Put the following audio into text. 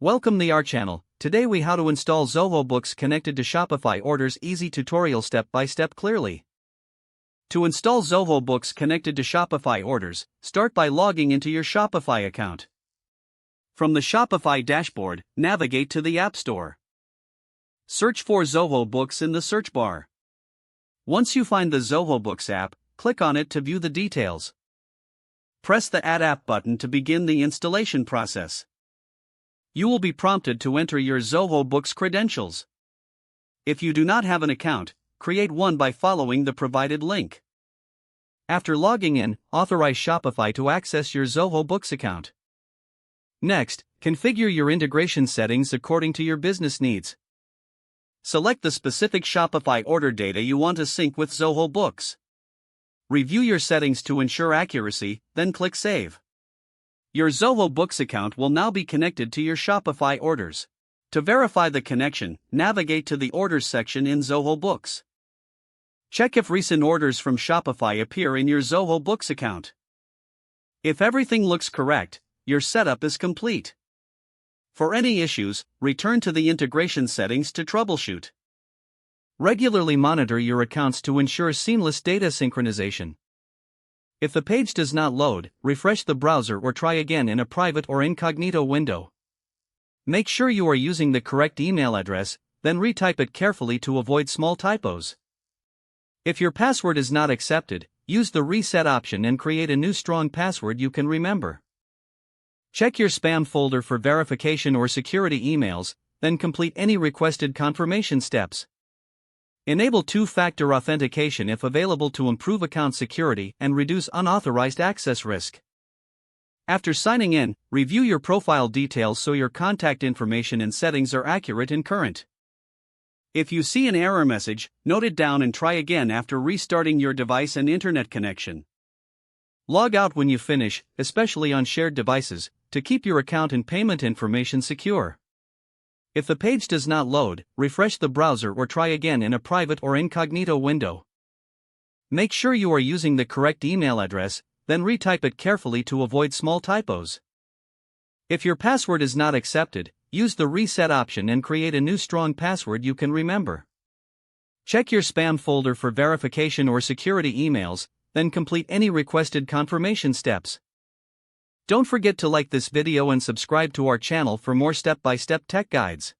Welcome to our channel. Today we how to install Zoho Books connected to Shopify orders easy tutorial step by step clearly. To install Zoho Books connected to Shopify orders, start by logging into your Shopify account. From the Shopify dashboard, navigate to the App Store. Search for Zoho Books in the search bar. Once you find the Zoho Books app, click on it to view the details. Press the Add App button to begin the installation process. You will be prompted to enter your Zoho Books credentials. If you do not have an account, create one by following the provided link. After logging in, authorize Shopify to access your Zoho Books account. Next, configure your integration settings according to your business needs. Select the specific Shopify order data you want to sync with Zoho Books. Review your settings to ensure accuracy, then click Save. Your Zoho Books account will now be connected to your Shopify orders. To verify the connection, navigate to the Orders section in Zoho Books. Check if recent orders from Shopify appear in your Zoho Books account. If everything looks correct, your setup is complete. For any issues, return to the integration settings to troubleshoot. Regularly monitor your accounts to ensure seamless data synchronization. If the page does not load, refresh the browser or try again in a private or incognito window. Make sure you are using the correct email address, then retype it carefully to avoid small typos. If your password is not accepted, use the reset option and create a new strong password you can remember. Check your spam folder for verification or security emails, then complete any requested confirmation steps. Enable two-factor authentication if available to improve account security and reduce unauthorized access risk. After signing in, review your profile details so your contact information and settings are accurate and current. If you see an error message, note it down and try again after restarting your device and internet connection. Log out when you finish, especially on shared devices, to keep your account and payment information secure. If the page does not load, refresh the browser or try again in a private or incognito window. Make sure you are using the correct email address, then retype it carefully to avoid small typos. If your password is not accepted, use the reset option and create a new strong password you can remember. Check your spam folder for verification or security emails, then complete any requested confirmation steps. Don't forget to like this video and subscribe to our channel for more step-by-step tech guides.